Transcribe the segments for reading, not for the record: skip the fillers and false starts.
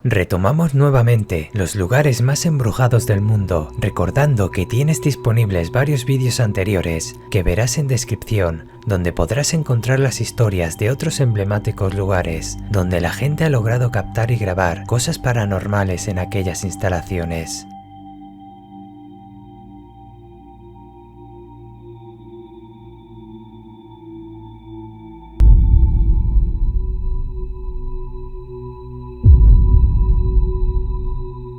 Retomamos nuevamente los lugares más embrujados del mundo, recordando que tienes disponibles varios vídeos anteriores que verás en descripción, donde podrás encontrar las historias de otros emblemáticos lugares, donde la gente ha logrado captar y grabar cosas paranormales en aquellas instalaciones.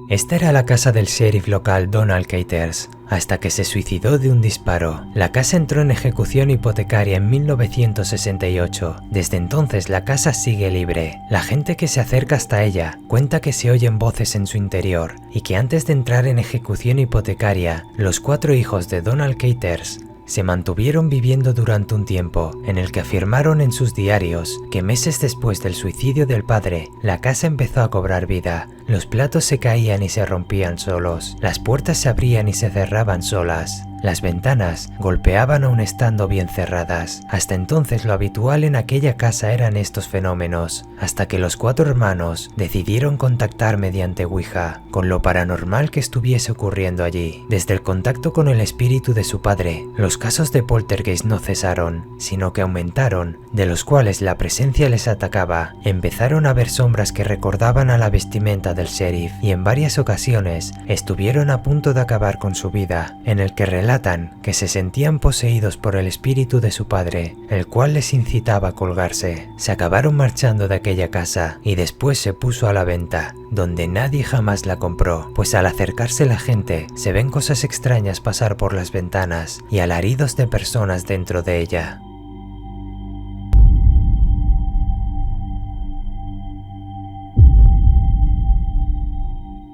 Esta era la casa del sheriff local Donald Caters, hasta que se suicidó de un disparo. La casa entró en ejecución hipotecaria en 1968. Desde entonces la casa sigue libre. La gente que se acerca hasta ella cuenta que se oyen voces en su interior y que antes de entrar en ejecución hipotecaria, los 4 hijos de Donald Caters se mantuvieron viviendo durante un tiempo, en el que afirmaron en sus diarios que meses después del suicidio del padre, la casa empezó a cobrar vida. Los platos se caían y se rompían solos, las puertas se abrían y se cerraban solas, las ventanas golpeaban aún estando bien cerradas. Hasta entonces lo habitual en aquella casa eran estos fenómenos, hasta que los 4 hermanos decidieron contactar mediante Ouija con lo paranormal que estuviese ocurriendo allí. Desde el contacto con el espíritu de su padre, los casos de poltergeist no cesaron, sino que aumentaron, de los cuales la presencia les atacaba. Empezaron a ver sombras que recordaban a la vestimenta del sheriff, y en varias ocasiones estuvieron a punto de acabar con su vida, en el que relatan que se sentían poseídos por el espíritu de su padre, el cual les incitaba a colgarse. Se acabaron marchando de aquella casa y después se puso a la venta, donde nadie jamás la compró, pues al acercarse la gente se ven cosas extrañas pasar por las ventanas y alaridos de personas dentro de ella.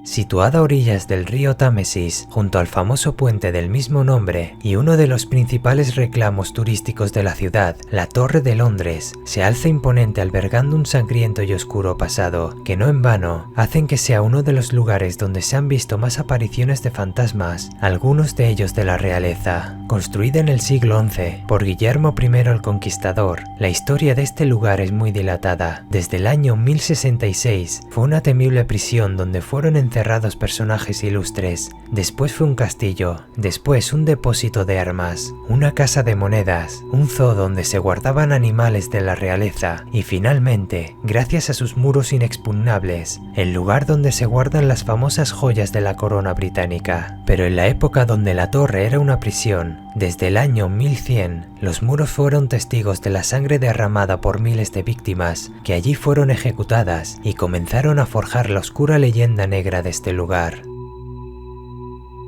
Situada a orillas del río Támesis, junto al famoso puente del mismo nombre y uno de los principales reclamos turísticos de la ciudad, la Torre de Londres, se alza imponente albergando un sangriento y oscuro pasado, que no en vano hacen que sea uno de los lugares donde se han visto más apariciones de fantasmas, algunos de ellos de la realeza. Construida en el siglo XI por Guillermo I el Conquistador, la historia de este lugar es muy dilatada. Desde el año 1066 fue una temible prisión donde fueron encerrados personajes ilustres, después fue un castillo, después un depósito de armas, una casa de monedas, un zoo donde se guardaban animales de la realeza y finalmente, gracias a sus muros inexpugnables, el lugar donde se guardan las famosas joyas de la corona británica. Pero en la época donde la torre era una prisión, desde el año 1100, los muros fueron testigos de la sangre derramada por miles de víctimas que allí fueron ejecutadas y comenzaron a forjar la oscura leyenda negra de este lugar.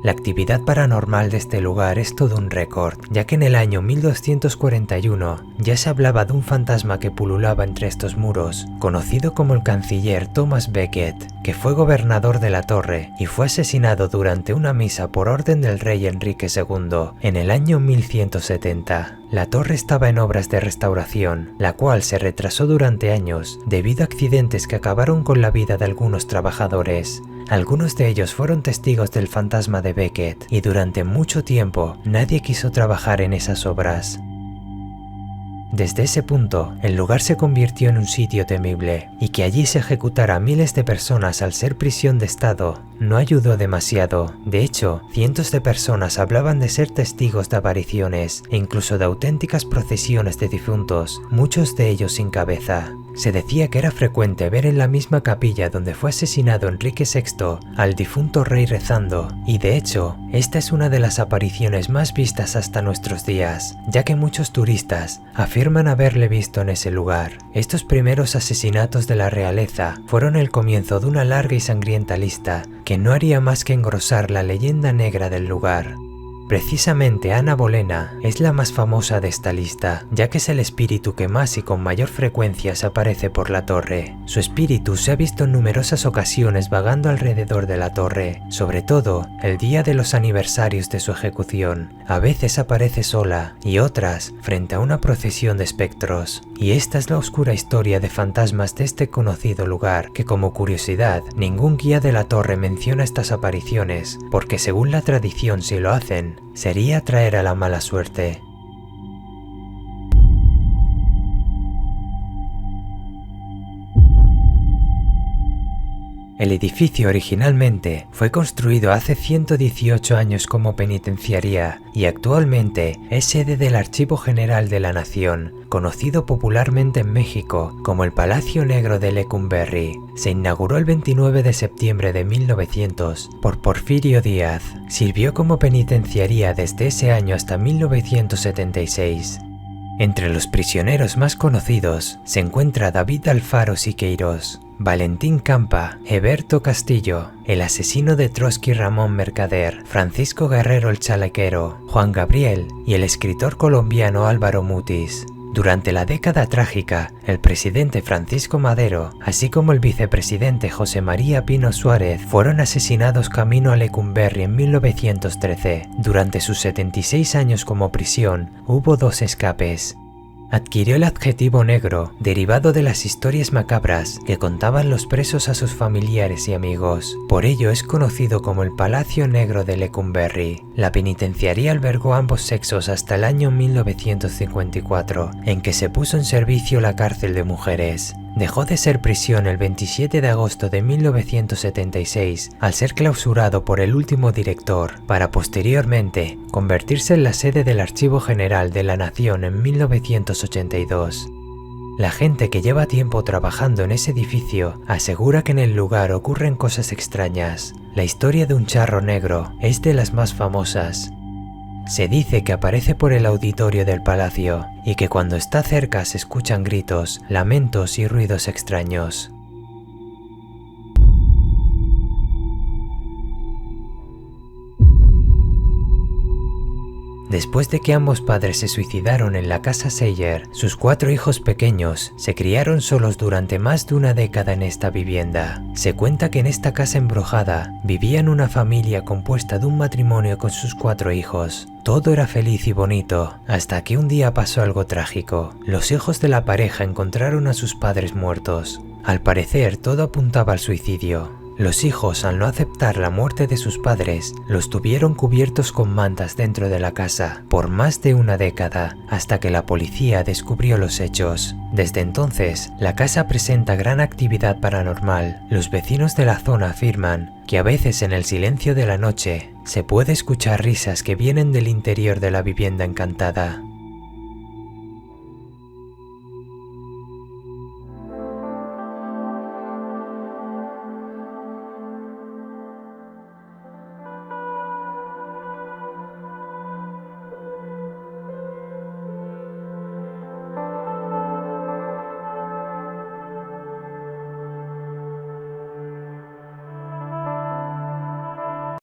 La actividad paranormal de este lugar es todo un récord, ya que en el año 1241 ya se hablaba de un fantasma que pululaba entre estos muros, conocido como el canciller Thomas Becket, que fue gobernador de la torre y fue asesinado durante una misa por orden del rey Enrique II en el año 1170. La torre estaba en obras de restauración, la cual se retrasó durante años debido a accidentes que acabaron con la vida de algunos trabajadores. Algunos de ellos fueron testigos del fantasma de Becket y durante mucho tiempo nadie quiso trabajar en esas obras. Desde ese punto, el lugar se convirtió en un sitio temible, y que allí se ejecutara a miles de personas al ser prisión de estado no ayudó demasiado. De hecho, cientos de personas hablaban de ser testigos de apariciones e incluso de auténticas procesiones de difuntos, muchos de ellos sin cabeza. Se decía que era frecuente ver en la misma capilla donde fue asesinado Enrique VI al difunto rey rezando, y de hecho, esta es una de las apariciones más vistas hasta nuestros días, ya que muchos turistas afirman haberle visto en ese lugar. Estos primeros asesinatos de la realeza fueron el comienzo de una larga y sangrienta lista que no haría más que engrosar la leyenda negra del lugar. Precisamente Ana Bolena es la más famosa de esta lista, ya que es el espíritu que más y con mayor frecuencia se aparece por la torre. Su espíritu se ha visto en numerosas ocasiones vagando alrededor de la torre, sobre todo el día de los aniversarios de su ejecución. A veces aparece sola y otras frente a una procesión de espectros. Y esta es la oscura historia de fantasmas de este conocido lugar, que como curiosidad, ningún guía de la torre menciona estas apariciones, porque según la tradición si lo hacen, sería traer a la mala suerte. El edificio originalmente fue construido hace 118 años como penitenciaría y actualmente es sede del Archivo General de la Nación, conocido popularmente en México como el Palacio Negro de Lecumberri. Se inauguró el 29 de septiembre de 1900 por Porfirio Díaz. Sirvió como penitenciaría desde ese año hasta 1976. Entre los prisioneros más conocidos se encuentra David Alfaro Siqueiros, Valentín Campa, Heberto Castillo, el asesino de Trotsky Ramón Mercader, Francisco Guerrero el Chalequero, Juan Gabriel y el escritor colombiano Álvaro Mutis. Durante la década trágica, el presidente Francisco Madero, así como el vicepresidente José María Pino Suárez, fueron asesinados camino a Lecumberri en 1913. Durante sus 76 años como prisión, hubo 2 escapes. Adquirió el adjetivo negro, derivado de las historias macabras que contaban los presos a sus familiares y amigos. Por ello es conocido como el Palacio Negro de Lecumberri. La penitenciaría albergó ambos sexos hasta el año 1954, en que se puso en servicio la cárcel de mujeres. Dejó de ser prisión el 27 de agosto de 1976 al ser clausurado por el último director, para posteriormente convertirse en la sede del Archivo General de la Nación en 1982. La gente que lleva tiempo trabajando en ese edificio asegura que en el lugar ocurren cosas extrañas. La historia de un charro negro es de las más famosas. Se dice que aparece por el auditorio del palacio y que cuando está cerca se escuchan gritos, lamentos y ruidos extraños. Después de que ambos padres se suicidaron en la casa Seyer, sus 4 hijos pequeños se criaron solos durante más de una década en esta vivienda. Se cuenta que en esta casa embrujada vivían una familia compuesta de un matrimonio con sus 4 hijos. Todo era feliz y bonito, hasta que un día pasó algo trágico. Los hijos de la pareja encontraron a sus padres muertos. Al parecer, todo apuntaba al suicidio. Los hijos, al no aceptar la muerte de sus padres, los tuvieron cubiertos con mantas dentro de la casa por más de una década, hasta que la policía descubrió los hechos. Desde entonces, la casa presenta gran actividad paranormal. Los vecinos de la zona afirman que a veces en el silencio de la noche se puede escuchar risas que vienen del interior de la vivienda encantada.